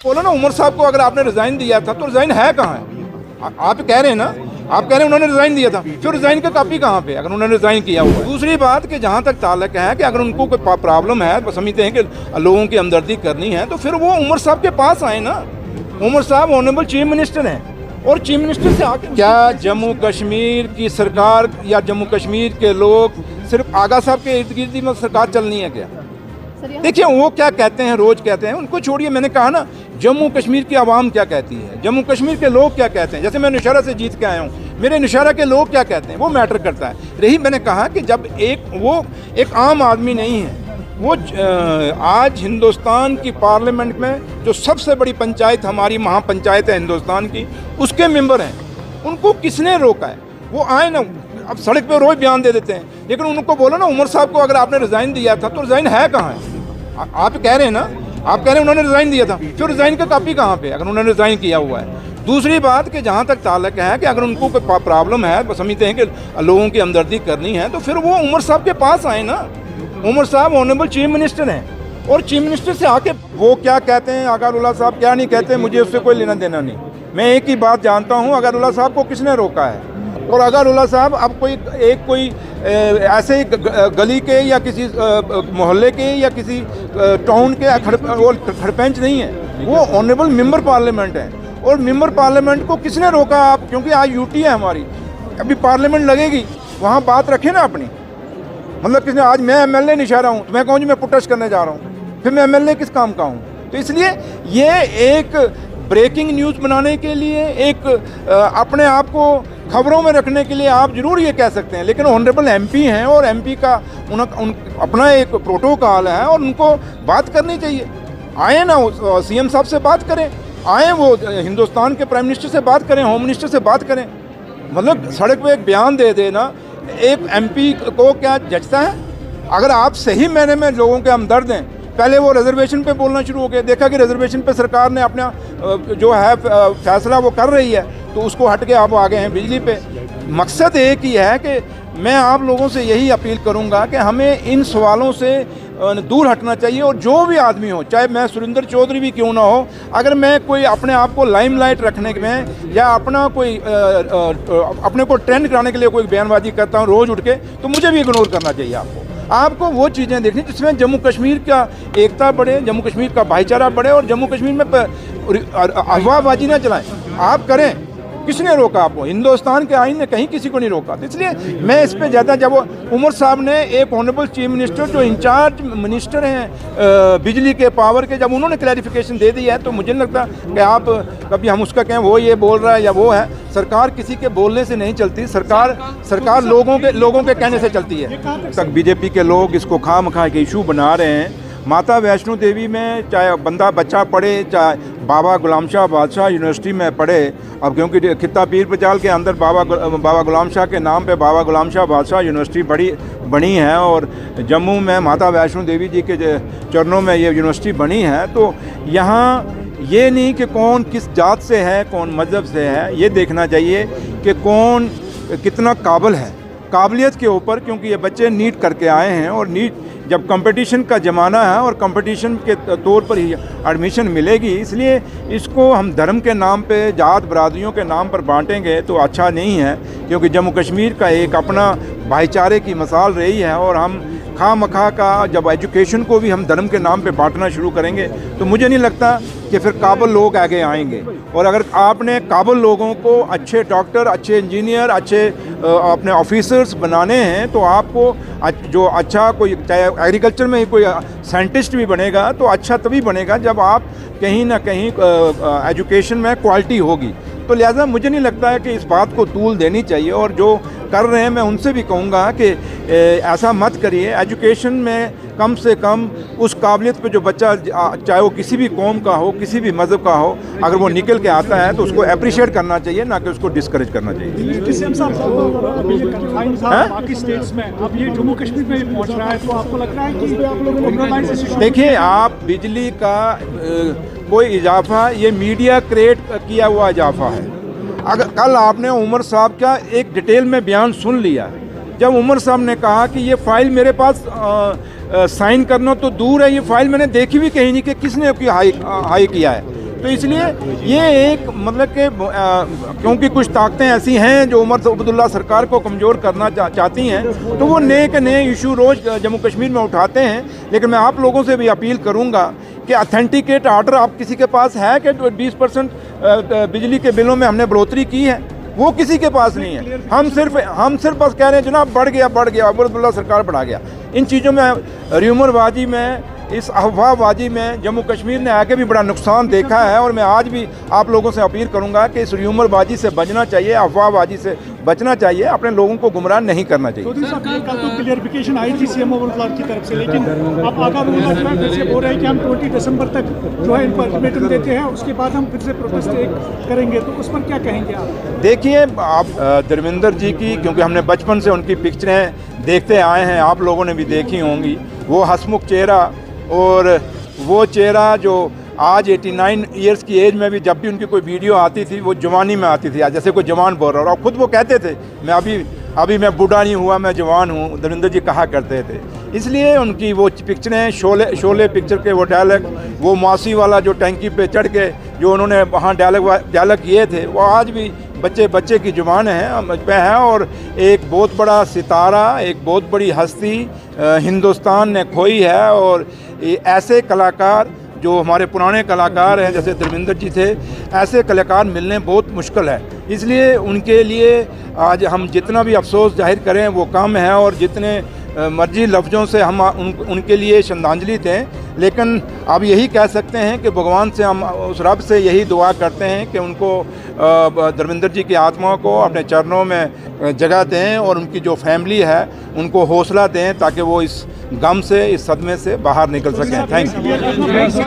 बोलो ना, उमर साहब को अगर आपने रिजाइन दिया था तो रिजाइन है कहाँ है? आप कह रहे हैं ना, आप कह रहे हैं उन्होंने रिजाइन दिया था, फिर रिजाइन का कॉपी कहाँ पे अगर उन्होंने रिजाइन किया हुआ है? दूसरी बात कि जहाँ तक ताल्लुक है कि अगर उनको कोई प्रॉब्लम है, समझते हैं कि लोगों की हमदर्दी करनी है, तो फिर वो उमर साहब के पास आए ना। उमर साहब ऑनरेबल चीफ मिनिस्टर हैं और चीफ मिनिस्टर से आके क्या जम्मू कश्मीर की सरकार या जम्मू कश्मीर के लोग सिर्फ आगा साहब के इर्द गिर्द में सरकार चलनी है क्या? देखिए वो क्या कहते हैं, रोज कहते हैं, उनको छोड़िए। मैंने कहा ना, जम्मू कश्मीर की आवाम क्या कहती है, जम्मू कश्मीर के लोग क्या कहते हैं। जैसे मैं नौशहरा से जीत के आया हूँ, मेरे नौशहरा के लोग क्या कहते हैं वो मैटर करता है। रही मैंने कहा कि जब वो एक आम आदमी नहीं है, वो आज हिंदुस्तान की पार्लियामेंट में जो सबसे बड़ी पंचायत हमारी महापंचायत है हिंदुस्तान की, उसके मेंबर हैं, उनको किसने रोका है? वो आए ना, अब सड़क पे रोज बयान दे देते हैं, लेकिन उनको बोलो ना, उमर साहब को अगर आपने रिजाइन दिया था तो रिजाइन है कहाँ है? आप कह रहे हैं ना, आप कह रहे हैं उन्होंने रिजाइन दिया था, फिर रिजाइन का कॉपी कहाँ पे अगर उन्होंने रिजाइन किया हुआ है? दूसरी बात कि जहाँ तक ताल्लुक है कि अगर उनको कोई प्रॉब्लम है, समझते हैं कि लोगों की हमदर्दी करनी है, तो फिर वो उमर साहब के पास आए ना। उमर साहब ऑनरेबल चीफ मिनिस्टर हैं और चीफ मिनिस्टर से आके वो क्या कहते हैं, अगारुल्लाह साहब क्या नहीं कहते, मुझे उससे कोई लेना देना नहीं। मैं एक ही बात जानता हूँ, अगारुल्लाह साहब को किसने रोका है? और अगारुल्लाह साहब अब कोई ऐसे गली के या किसी मोहल्ले के या किसी टाउन के खड़पेंच नहीं है, वो ऑनरेबल मेंबर पार्लियामेंट है। और मेंबर पार्लियामेंट को किसने रोका? आप, क्योंकि आज यूटी है हमारी, अभी पार्लियामेंट लगेगी, वहाँ बात रखें ना अपनी। मतलब किसने, आज मैं एमएलए नौशहरा हूँ तो मैं कहूँ जी मैं प्रोटेस्ट करने जा रहा हूँ, फिर मैं एमएलए किस काम का हूँ? तो इसलिए ये एक ब्रेकिंग न्यूज़ बनाने के लिए, एक अपने आप को खबरों में रखने के लिए आप जरूर ये कह सकते हैं, लेकिन ऑनरेबल एमपी हैं और एमपी का अपना एक प्रोटोकॉल है और उनको बात करनी चाहिए। आए ना, सीएम साहब से बात करें, आए वो हिंदुस्तान के प्राइम मिनिस्टर से बात करें, होम मिनिस्टर से बात करें। मतलब सड़क पे एक बयान दे देना एक एमपी को क्या जचता है? अगर आप सही मायने में लोगों के हमदर्द हैं, पहले वो रिजर्वेशन पे बोलना शुरू हो गए, देखा कि रिजर्वेशन पे सरकार ने अपना जो है फैसला वो कर रही है, तो उसको हट के आप आ गए हैं बिजली पे। मकसद एक ही है कि मैं आप लोगों से यही अपील करूंगा कि हमें इन सवालों से दूर हटना चाहिए। और जो भी आदमी हो, चाहे मैं सुरेंद्र चौधरी भी क्यों ना हो, अगर मैं कोई अपने आप को लाइमलाइट रखने में या अपना कोई अपने को ट्रेंड कराने के लिए कोई बयानबाजी करता हूँ रोज़ उठ के, तो मुझे भी इग्नोर करना चाहिए। आपको वो चीज़ें देखनी जिसमें जम्मू कश्मीर का एकता बढ़े, जम्मू कश्मीर का भाईचारा बढ़े और जम्मू कश्मीर में अफवाहबाजी ना चलाएं। आप करें, किसने रोका आपको? हिंदुस्तान के आईन ने कहीं किसी को नहीं रोका। तो इसलिए मैं इस पे ज़्यादा, जब उमर साहब ने एक ऑनरेबल चीफ मिनिस्टर जो इंचार्ज मिनिस्टर हैं बिजली के पावर के, जब उन्होंने क्लैरिफिकेशन दे दी है, तो मुझे नहीं लगता कि आप कभी हम उसका कहें वो ये बोल रहा है या वो है। सरकार किसी के बोलने से नहीं चलती, सरकार लोगों के कहने से चलती है। तक बीजेपी के लोग इसको खामखा के इशू बना रहे हैं। माता वैष्णो देवी में चाहे बच्चा पढ़े, चाहे बाबा गुलाम शाह बादशाह यूनिवर्सिटी में पढ़े, अब क्योंकि खित्ता पीर पचाल के अंदर बाबा गुलाम शाह के नाम पे बाबा गुलाम शाह बादशाह यूनिवर्सिटी बनी है और जम्मू में माता वैष्णो देवी जी के चरणों में ये यूनिवर्सिटी बनी है। तो यहाँ ये नहीं कि कौन किस जात से है, कौन मज़हब से है, ये देखना चाहिए कि कौन कितना काबिल है, काबिलियत के ऊपर। क्योंकि ये बच्चे नीट करके आए हैं और नीट जब कंपटीशन का ज़माना है और कंपटीशन के तौर पर ही एडमिशन मिलेगी, इसलिए इसको हम धर्म के नाम पे, जात बरादरियों के नाम पर बांटेंगे तो अच्छा नहीं है। क्योंकि जम्मू कश्मीर का एक अपना भाईचारे की मिसाल रही है और हम खामखा का जब एजुकेशन को भी हम धर्म के नाम पे बांटना शुरू करेंगे, तो मुझे नहीं लगता कि फिर काबिल लोग आगे आएंगे। और अगर आपने काबिल लोगों को, अच्छे डॉक्टर, अच्छे इंजीनियर, अच्छे अपने ऑफिसर्स बनाने हैं, तो आपको जो अच्छा कोई, चाहे एग्रीकल्चर में ही कोई साइंटिस्ट भी बनेगा, तो अच्छा तभी बनेगा जब आप कहीं ना कहीं एजुकेशन में क्वालिटी होगी। तो लिहाजा मुझे नहीं लगता है कि इस बात को तूल देनी चाहिए। और जो कर रहे हैं, मैं उनसे भी कहूँगा कि ऐसा मत करिए। एजुकेशन में कम से कम उस काबिलियत पे जो बच्चा, चाहे वो किसी भी कौम का हो, किसी भी मज़हब का हो, अगर वो निकल के आता है तो उसको अप्रिशिएट करना चाहिए, ना कि उसको डिस्करेज करना चाहिए। देखिए, आप बिजली का कोई इजाफा, ये मीडिया क्रिएट किया हुआ इजाफा है। अगर कल आपने उमर साहब का एक डिटेल में बयान सुन लिया, जब उमर साहब ने कहा कि ये फ़ाइल मेरे पास साइन करना तो दूर है, ये फ़ाइल मैंने देखी भी कहीं नहीं कि किसने हाई किया है। तो इसलिए ये एक मतलब कि क्योंकि कुछ ताकतें ऐसी हैं जो उमर अब्दुल्ला सरकार को कमज़ोर करना चाहती हैं, तो वो नए के नए इशू रोज़ जम्मू कश्मीर में उठाते हैं। लेकिन मैं आप लोगों से भी अपील करूँगा कि अथेंटिकेट आर्डर आप किसी के पास है कि 20% बिजली के बिलों में हमने बढ़ोतरी की है? वो किसी के पास नहीं है। हम सिर्फ बस कह रहे हैं जनाब बढ़ गया उमर अब्दुल्ला सरकार बढ़ा गया। इन चीज़ों में र्यूमरबाजी में, इस अफवाहबाजी में जम्मू कश्मीर ने आके भी बड़ा नुकसान देखा है। और मैं आज भी आप लोगों से अपील करूंगा कि इस र्यूमरबाजी से बचना चाहिए, अफवाहबाजी से बचना चाहिए, अपने लोगों को गुमराह नहीं करना चाहिए। चौधरी साहब, ये कल तो क्लियरिफिकेशन आई थी सीएम की तरफ से, लेकिन अब आगामी फिर से बोल रहे हैं कि हम 20 दिसंबर तक जो है इनको अल्टीमेटम देते हैं, उसके बाद हम फिर से प्रोटेस्ट करेंगे, तो उस पर क्या कहेंगे आप? देखिए, आप धर्मेंद्र जी की, क्योंकि हमने बचपन से उनकी पिक्चरें देखते आए हैं, आप लोगों ने भी देखी होंगी, वो हंसमुख चेहरा और वो चेहरा जो आज 89 ईयर्स की एज में भी जब भी उनकी कोई वीडियो आती थी वो जवानी में आती थी, आज जैसे कोई जवान बोल रहा, और खुद वो कहते थे मैं अभी मैं बूढ़ा नहीं हुआ, मैं जवान हूँ, धर्मेंद्र जी कहा करते थे। इसलिए उनकी वो पिक्चरें, शोले पिक्चर के वो डायलॉग, वो मासी वाला जो टैंकी पे चढ़ के जो उन्होंने वहाँ डायलॉग किए थे, वो आज भी बच्चे की जुबान है। और एक बहुत बड़ा सितारा, एक बहुत बड़ी हस्ती हिंदुस्तान ने खोई है। और ऐसे कलाकार जो हमारे पुराने कलाकार हैं, जैसे धर्मेंद्र जी थे, ऐसे कलाकार मिलने बहुत मुश्किल है। इसलिए उनके लिए आज हम जितना भी अफसोस जाहिर करें वो कम है, और जितने मर्जी लफ्ज़ों से हम उनके लिए श्रद्धांजलि दें, लेकिन अब यही कह सकते हैं कि भगवान से हम उस रब से यही दुआ करते हैं कि उनको धर्मेंद्र जी की आत्मा को अपने चरणों में जगह दें, और उनकी जो फैमिली है उनको हौसला दें ताकि वो इस गम से, इस सदमे से बाहर निकल सकें। Thank you.